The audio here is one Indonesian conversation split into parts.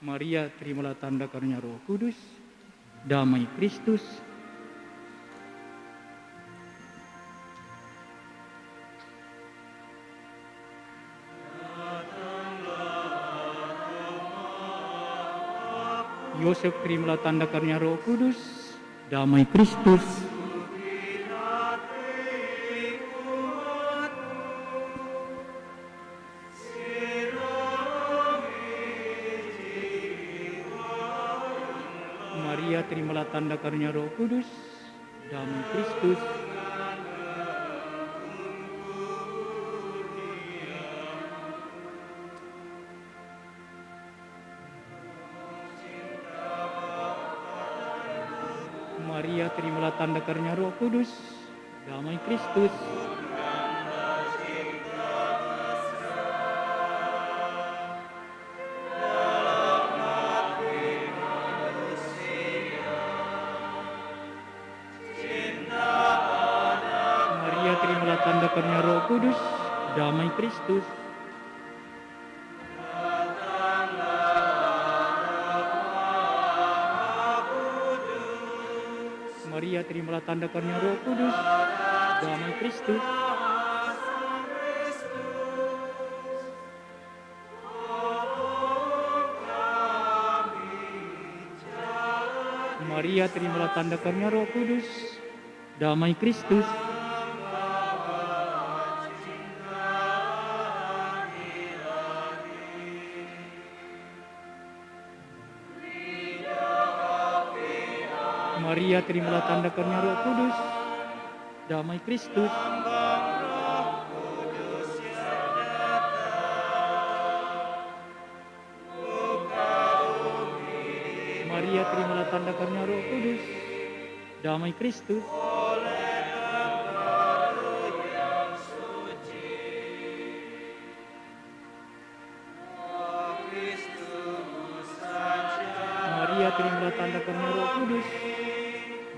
Maria, terimalah tanda karunia Roh Kudus, damai Kristus. Yosef, terimalah tanda karunia Roh Kudus, damai Kristus. Maria, terimalah tanda karunia Roh Kudus, damai Kristus. Maria, terimalah tanda karunia Roh Kudus, damai Kristus. Maria, terimalah tanda karunia Roh Kudus, damai Kristus. Maria, terimalah tanda karunia Roh Kudus, damai Kristus. Maria, terimalah tanda karunia Roh Kudus, damai Kristus. Maria, terimalah tanda karunia Roh Kudus, damai Kristus. Maria, terimalah tanda karunia Roh Kudus, damai Kristus. Maria, terimalah tanda karunia Roh Kudus,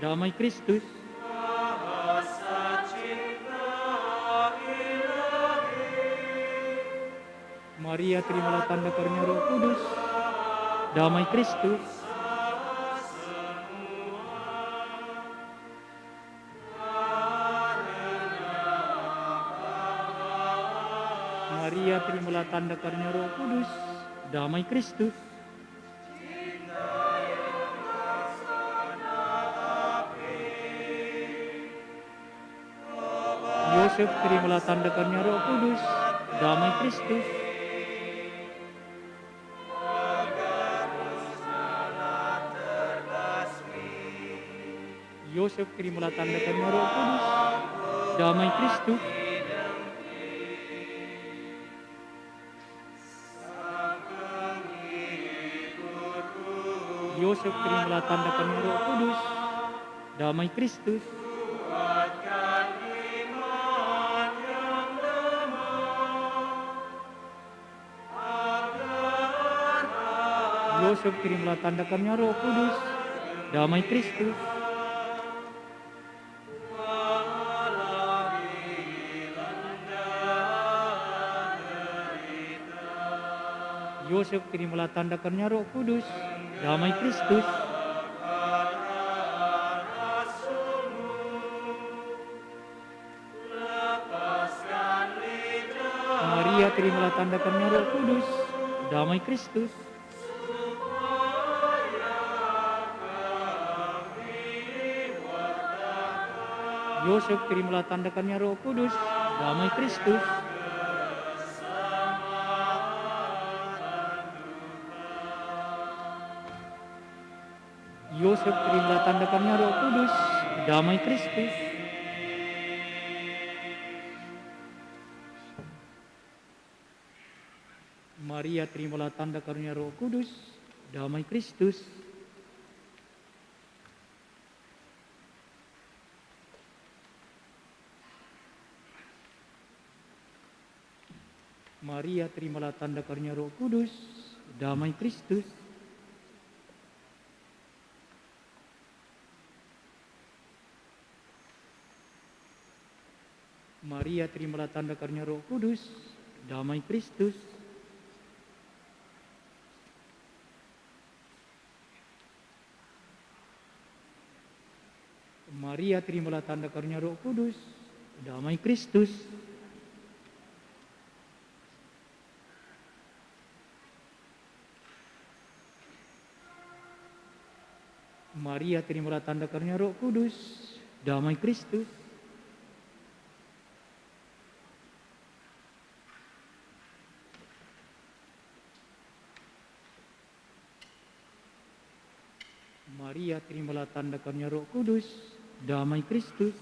damai Kristus. Maria, terimalah tanda karunia Roh Kudus, damai Kristus. Maria, terimalah tanda karunia Roh Kudus, damai Kristus. Yosef, terimalah tanda karunia Roh Kudus, damai Kristus. Yosef, terimalah tanda karunia Roh Kudus, damai Kristus. Yosef, terimalah tanda karunia Roh Kudus, damai Kristus. Yosef, terimalah tanda karunia Roh Kudus, damai Kristus. Yosef, terimalah tanda karunia Roh Kudus, damai Kristus. Maria, terimalah tanda karunia Roh Kudus, damai Kristus. Yosef, terimalah tanda karunia Roh Kudus, damai Kristus. Yosef, terimalah tanda karunia Roh Kudus, damai Kristus. Maria, terimalah tanda karunia Roh Kudus, damai Kristus. Maria, terimalah tanda karunia Roh Kudus, damai Kristus. Maria, terimalah tanda karunia Roh Kudus, damai Kristus. Maria, terimalah tanda karunia Roh Kudus, damai Kristus. Maria, terimalah tanda karunia Roh Kudus, damai Kristus. Maria, terimalah tanda karunia Roh Kudus, damai Kristus.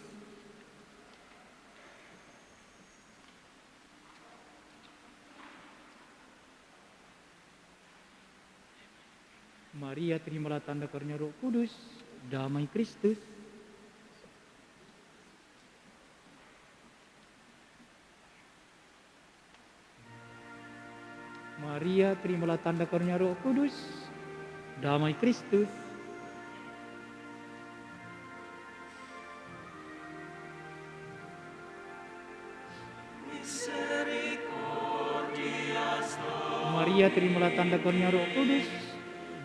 Maria, terimalah tanda karunia Roh Kudus, damai Kristus. Maria, terimalah tanda karunia Roh Kudus, damai Kristus. Maria, terimalah tanda karunia Roh Kudus,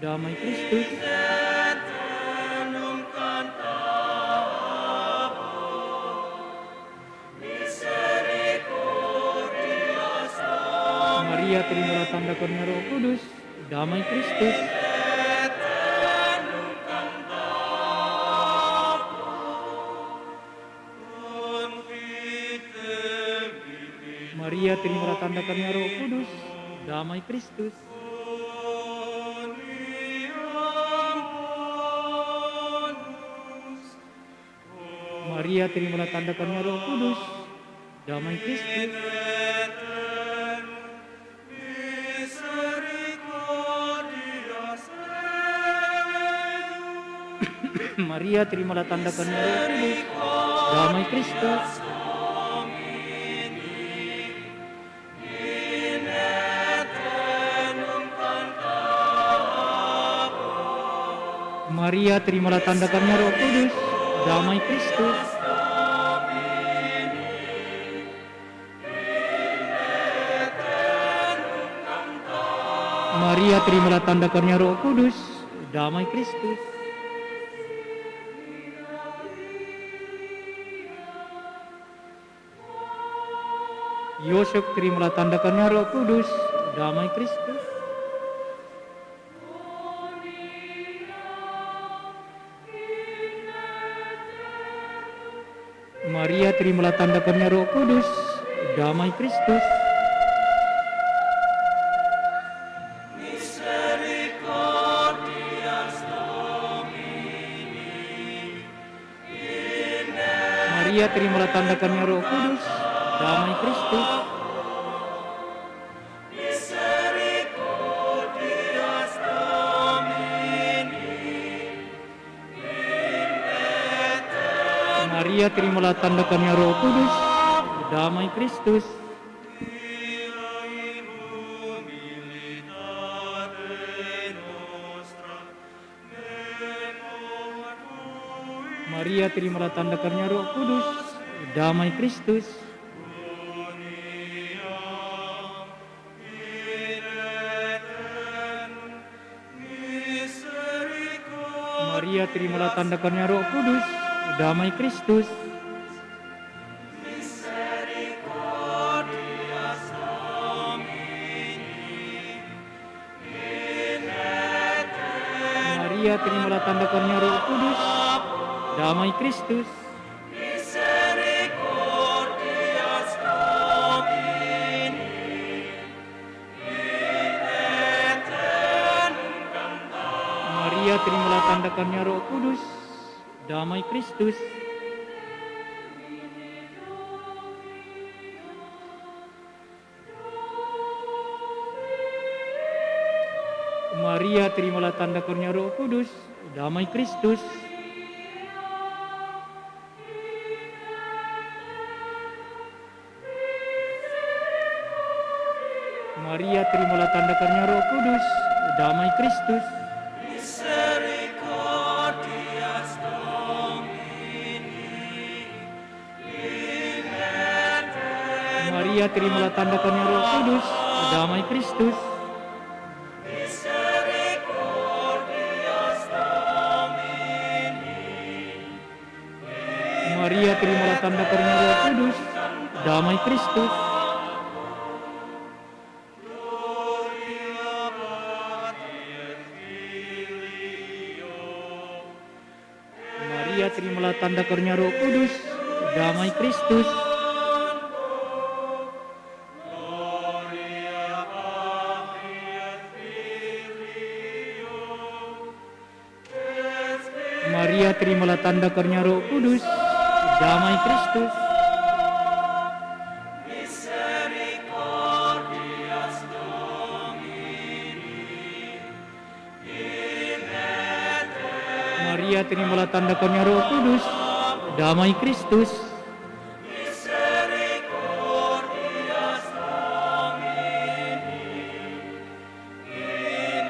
damai Kristus. Maria, terimalah tanda karunia Roh Kudus, damai Kristus. Maria, terimalah tanda karunia Roh Kudus, damai Kristus. Maria, terimalah tanda karunia Roh Kudus, damai Kristus. Maria, terimalah tanda karunia Roh Kudus, damai Kristus. Maria, terimalah tanda karunia Roh Kudus, damai Kristus. Maria, terimalah tanda karunia Roh Kudus, damai Kristus. Yosef, terimalah tanda karunia Roh Kudus, damai Kristus. Maria, terimalah tanda karunia Roh Kudus, damai Kristus. Maria, terimalah tanda karunia Roh Kudus, damai Kristus. Maria, terimalah tanda karunia Roh Kudus, damai Kristus. Maria, terimalah tanda karunia Roh Kudus, damai Kristus. Maria, terimalah tanda karunia Roh Kudus, damai Kristus. Maria, terimalah tanda karunia Roh Kudus, damai Kristus. Maria, terimalah tanda karunia Roh Kudus, damai Kristus. Maria, terimalah tanda karunia Roh Kudus, damai Kristus. Maria, terimalah tanda karunia Roh Kudus, damai Kristus. Misericordias Domini, Maria, terimalah tanda karunia Roh Kudus, damai Kristus. misericordias Domini, Maria, terimalah tanda karunia Roh Kudus, damai Kristus. Gloria Patri et Filio, Maria, terimalah tanda karunia Roh Kudus, damai Kristus. Gloria Patri et Filio, et Maria, terimalah tanda karunia Roh Kudus, damai Kristus. misericordias Domini, in Maria, terimalah tanda karunia Roh Kudus, damai Kristus. misericordias Domini, in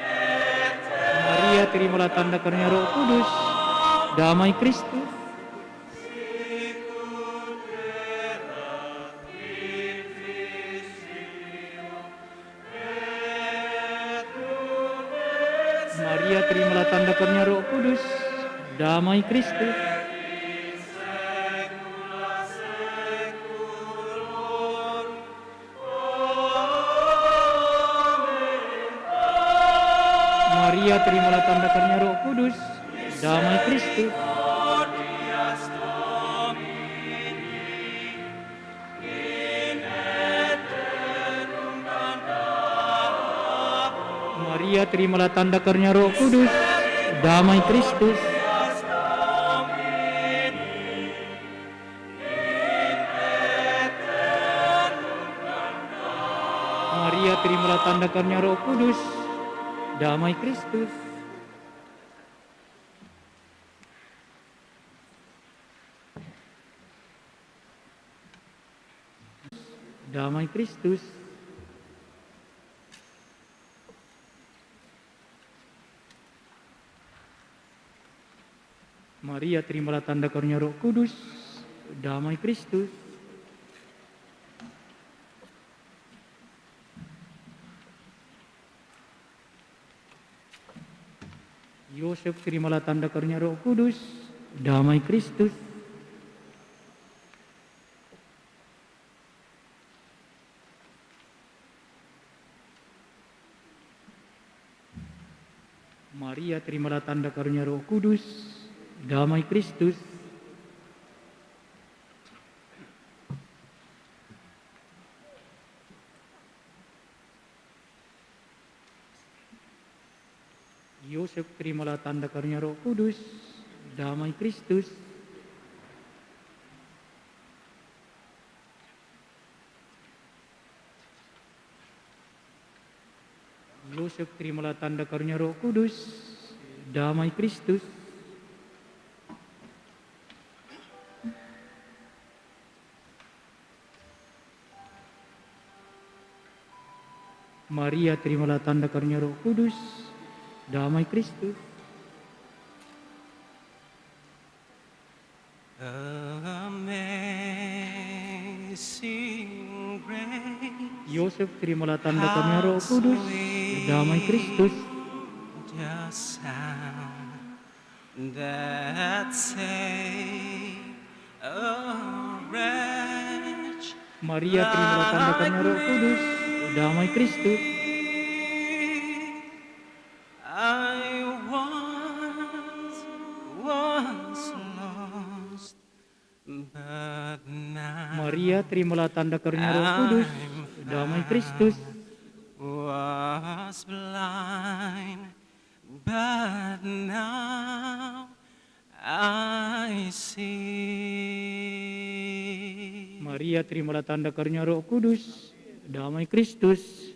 Maria, terimalah tanda karunia Roh Kudus, damai Kristus. Maria, terimalah tanda karunia Roh Kudus, damai Kristus. Maria, terimalah tanda karunia Roh Kudus, damai Kristus. Misericordias Domini, in aeternum cantamus. Maria, terimalah tanda karunia Roh Kudus, damai Kristus. Maria, terimalah tanda karunia Roh Kudus, damai Kristus. Damai Kristus. Maria, terimalah tanda karunia Roh Kudus, damai Kristus. Yosef, terimalah tanda karunia Roh Kudus, damai Kristus. Maria, terimalah tanda karunia Roh Kudus, damai Kristus. Yosef, terimalah tanda karunia Roh Kudus, damai Kristus. Yosef, terimalah tanda karunia Roh Kudus, damai Kristus. Maria, terimalah tanda karunia Roh Kudus, damai Kristus. Amazing grace, Yosef, terimalah tanda karunia Roh Kudus, damai Kristus. the sound that saved a wretch Maria, terimalah tanda karunia Roh Kudus, damai Kristus. I was lost, but now Maria, terimalah tanda karunia Roh Kudus, damai Kristus. was blind, but now I see. Maria, terimalah tanda karunia Roh Kudus, damai Kristus.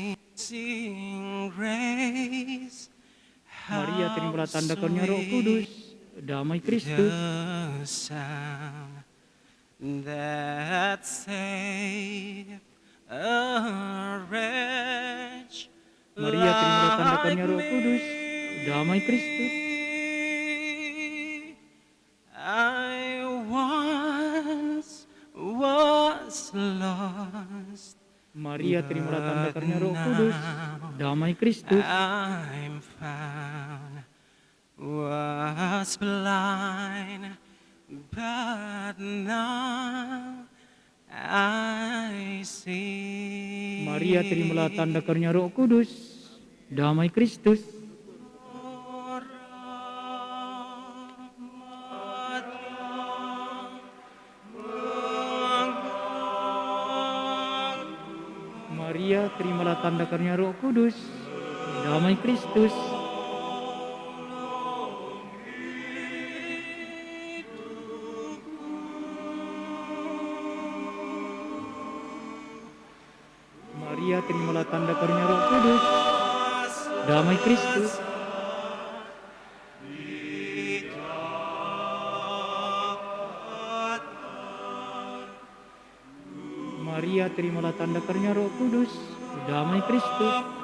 Amazing grace, Maria, terimalah tanda karunia Roh Kudus, damai Kristus. the sound that saved a wretch Maria, terimalah tanda like karunia Roh Kudus, damai Kristus. I once was lost, Maria, terimalah tanda but karunia Roh Kudus, now damai Kristus. I'm found. Was blind, but now I see. Maria, terimalah tanda karunia Roh Kudus, damai Kristus. Maria, terimalah tanda karunia Roh Kudus, damai Kristus. Maria, terimalah tanda karunia Roh Kudus, damai Kristus. Maria, terimalah tanda karunia Roh Kudus, damai Kristus.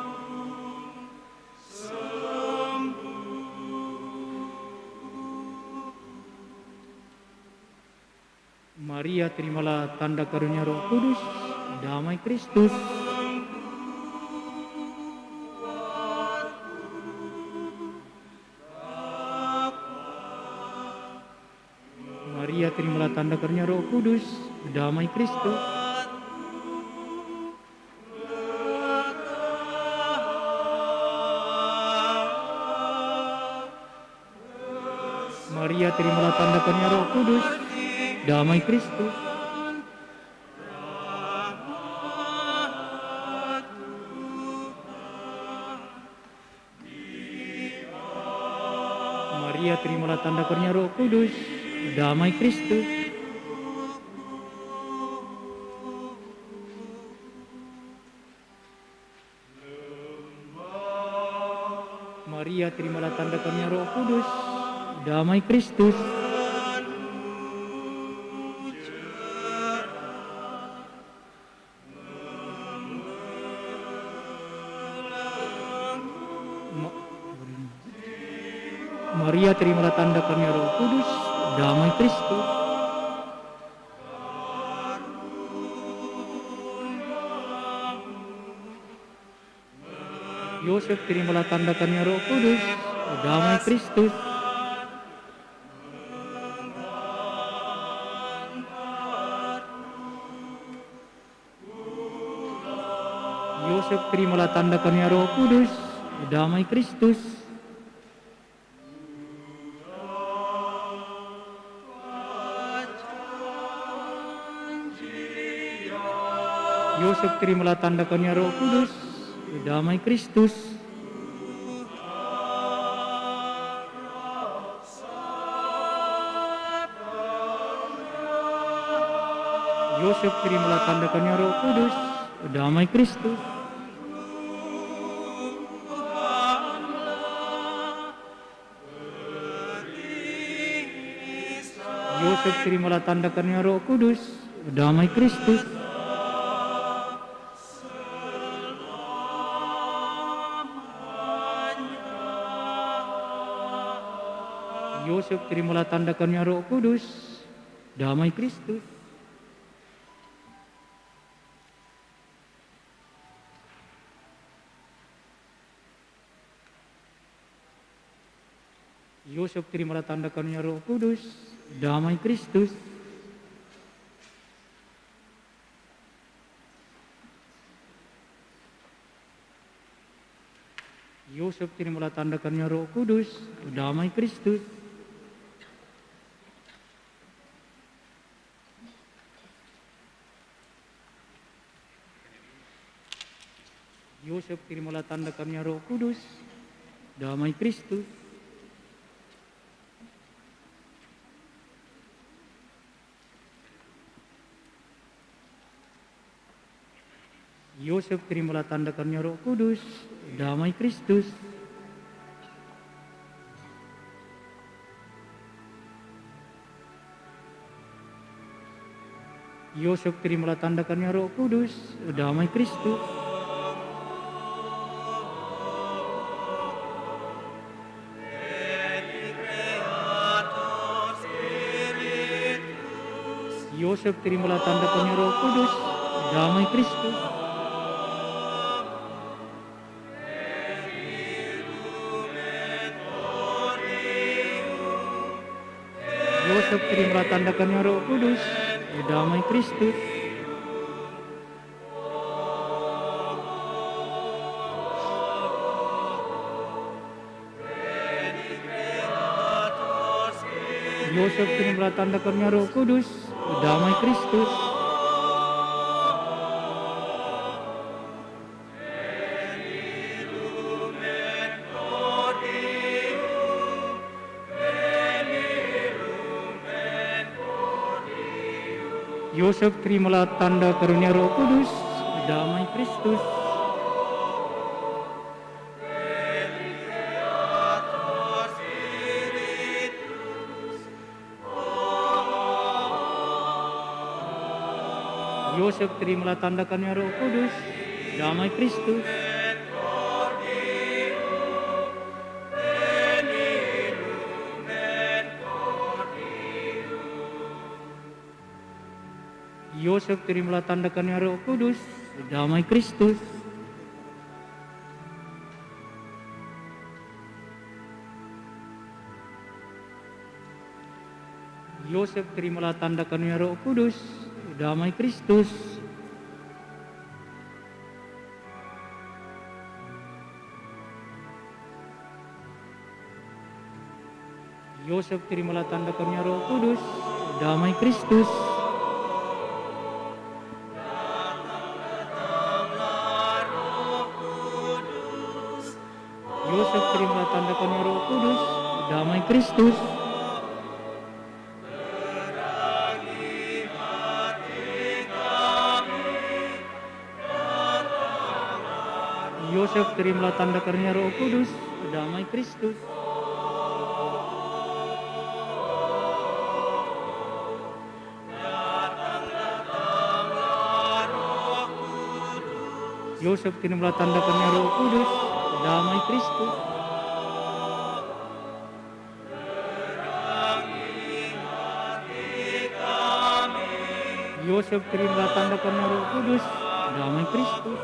Maria, terimalah tanda karunia Roh Kudus, damai Kristus. Maria, terimalah tanda karunia Roh Kudus, damai Kristus. Maria, terimalah tanda karunia Roh Kudus, damai Kristus. Maria, terimalah tanda karunia Roh Kudus, damai Kristus. Maria, terimalah tanda karunia Roh Kudus, damai Kristus. Maria, terimalah tanda karunia Roh Kudus, damai Kristus. Yosef, terimalah tanda karunia Roh Kudus, damai Kristus. Yosef, terimalah tanda karunia Roh Kudus, damai Kristus. Yosef, terimalah tanda karunia Roh Kudus, damai Kristus. Yosef, terimalah tanda karunia Roh Kudus, damai Kristus. Yosef, terimalah tanda karunia Roh Kudus, damai Kristus. Yosef, terimalah tanda karunia Roh Kudus, damai Kristus. Yosef, terimalah tanda karunia Roh Kudus, damai Kristus. Yosef, terimalah tanda karunia Roh Kudus, damai Kristus. Yosef, terimalah tanda karunia Roh Kudus, damai Kristus. Yosef, terimalah tanda karunia Roh Kudus, damai Kristus. Yosef, terimalah tanda karunia Roh Kudus, damai Kristus. Yosef, terimalah tanda karunia Roh Kudus, damai Kristus. Yosef, terimalah tanda karunia Roh Kudus, damai Kristus. Yosef, terimalah tanda karunia Roh Kudus, damai Kristus. Yosef, terimalah tanda karunia Roh Kudus, damai Kristus. Yosef, terimalah tanda karunia Roh Kudus, damai Kristus. Yosef, terimalah tanda karunia Roh Kudus, damai Kristus. Yosef, terimalah tanda karunia Roh Kudus, damai Kristus. Yosef, terimalah tanda karunia Roh Kudus, damai Kristus. Yosef, terimalah tanda karunia Roh Kudus, damai Kristus. Yosef, terimalah tanda karunia Roh Kudus, damai Kristus. Yosef, terimalah tanda karunia Roh Kudus, damai Kristus. Yosef, terimalah tanda karunia Roh Kudus, damai Kristus.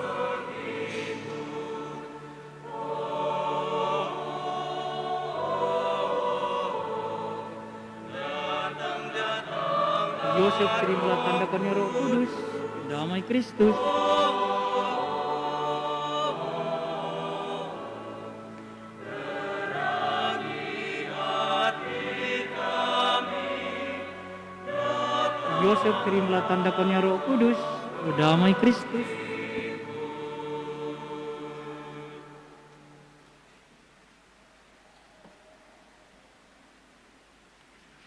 Yosef, terimalah tanda karunia Roh Kudus, damai Kristus. Yosef, terimalah tanda karunia Roh Kudus, damai Kristus.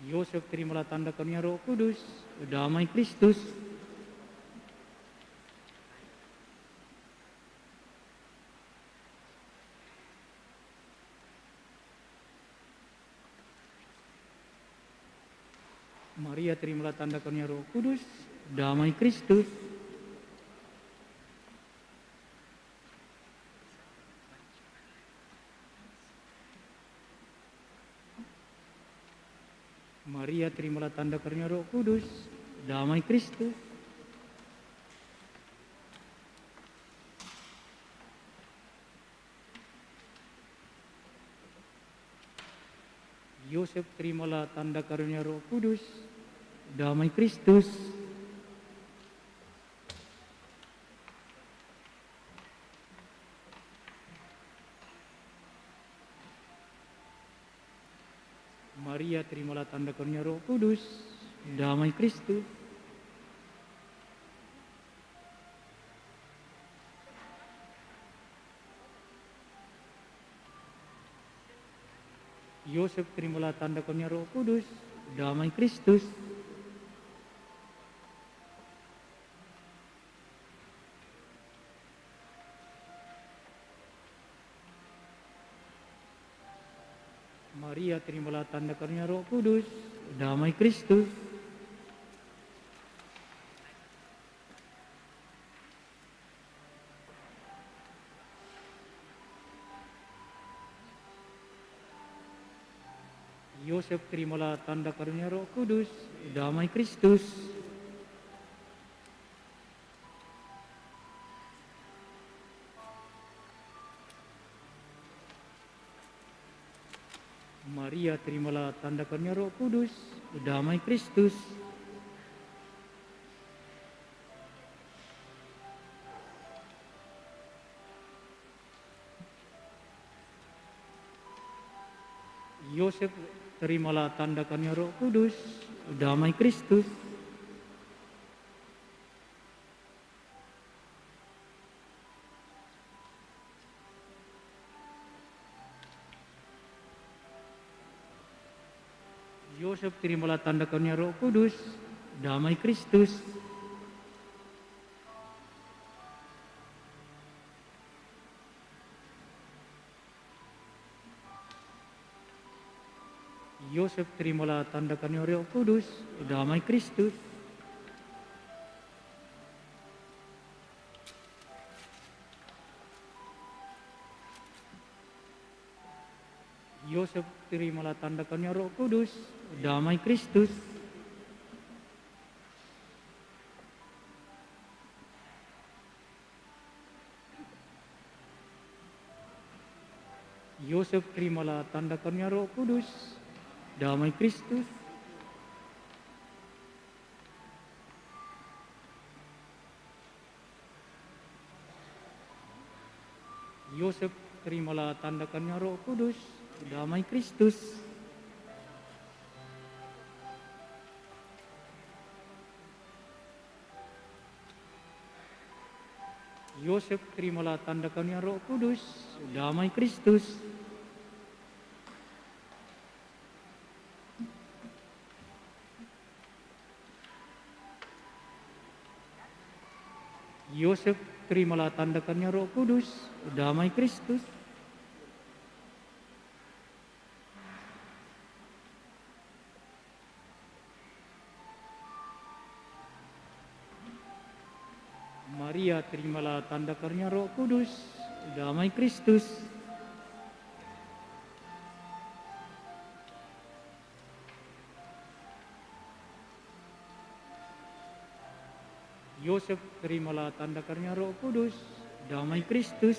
Yosef, terimalah tanda karunia Roh Kudus, damai Kristus. Maria, terimalah tanda karunia Roh Kudus, damai Kristus. Maria, terimalah tanda karunia Roh Kudus, damai Kristus. Yosef, terimalah tanda karunia Roh Kudus, damai Kristus. Maria, terimalah tanda karunia Roh Kudus, damai Kristus. Yosef, terimalah tanda karunia Roh Kudus, damai Kristus. Maria, terimalah tanda karunia Roh Kudus, damai Kristus. Yosef, terimalah tanda karunia Roh Kudus, damai Kristus. Maria, terimalah tanda karunia Roh Kudus, damai Kristus. Yosef, terimalah tanda karunia Roh Kudus, damai Kristus. Yosef, terimalah tanda karunia Roh Kudus, damai Kristus. Yosef, terimalah tanda karunia Roh Kudus, damai Kristus. Yosef, terimalah tanda karunia Roh Kudus, damai Kristus. Yosef, terimalah tanda karunia Roh Kudus, damai Kristus. Yosef, terimalah tanda karunia Roh Kudus, damai Kristus. Yosef, terimalah tanda karunia Roh Kudus, damai Kristus. Yosef, terimalah tanda karunia Roh Kudus, damai Kristus. Maria, terimalah tanda karunia Roh Kudus, damai Kristus. Yosef, terimalah tanda karunia Roh Kudus, damai Kristus.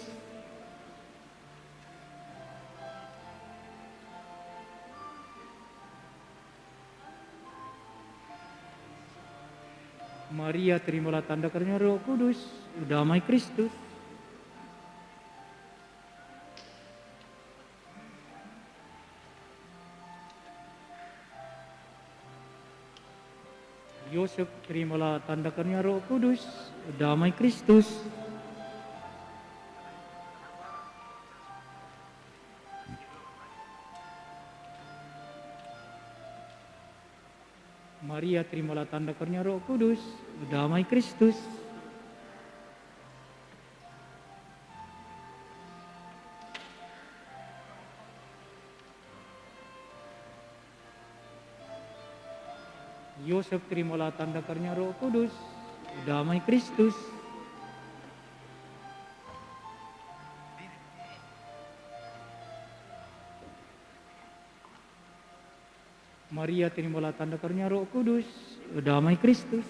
Maria, terimalah tanda karunia Roh Kudus, damai Kristus. Yosef, terimalah tanda karunia Roh Kudus, damai Kristus. Maria, terimalah tanda karunia Roh Kudus, damai Kristus. Yosef, terimalah tanda karunia Roh Kudus, damai Kristus. Maria, terimalah tanda karunia Roh Kudus, damai Kristus.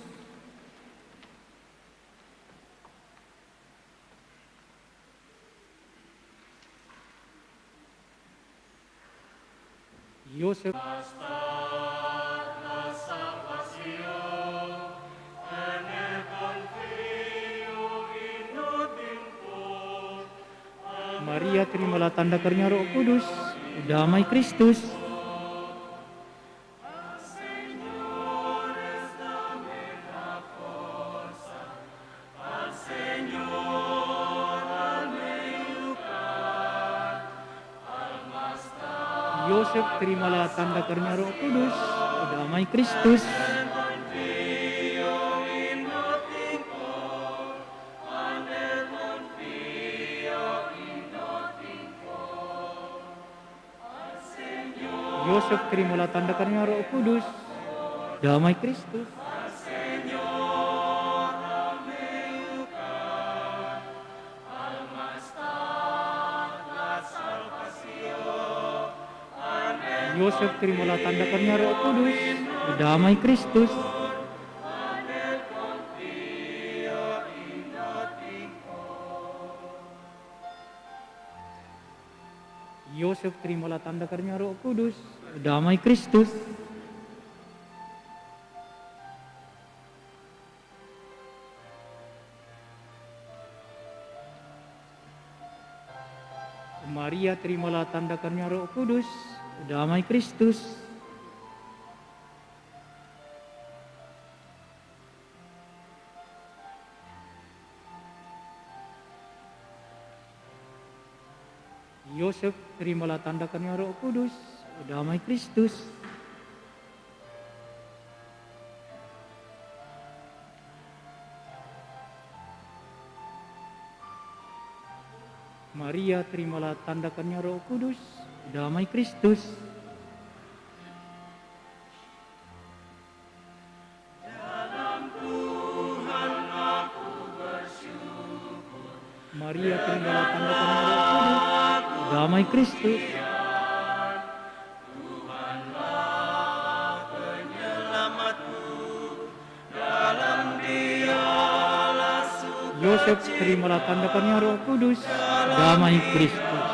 Yosef, Maria, terimalah tanda karunia Roh Kudus, damai Kristus. Yosef, terimalah tanda karunia Roh Kudus, damai Kristus. Yosef, terimalah tanda karunia Roh Kudus, damai Kristus. Yosef, terimalah tanda karunia Roh Kudus, damai Kristus. Yosef, terimalah tanda karunia Roh Kudus, damai Kristus. Maria, terimalah tanda karunia Roh Kudus, damai Kristus. Yosef, terimalah tanda karunia Roh Kudus, damai Kristus. Maria, terimalah tanda karunia Roh Kudus, damai Kristus. Maria, terimalah tanda karunia Roh Kudus, damai Kristus. Yosef, terimalah tanda karunia Roh Kudus, damai Kristus.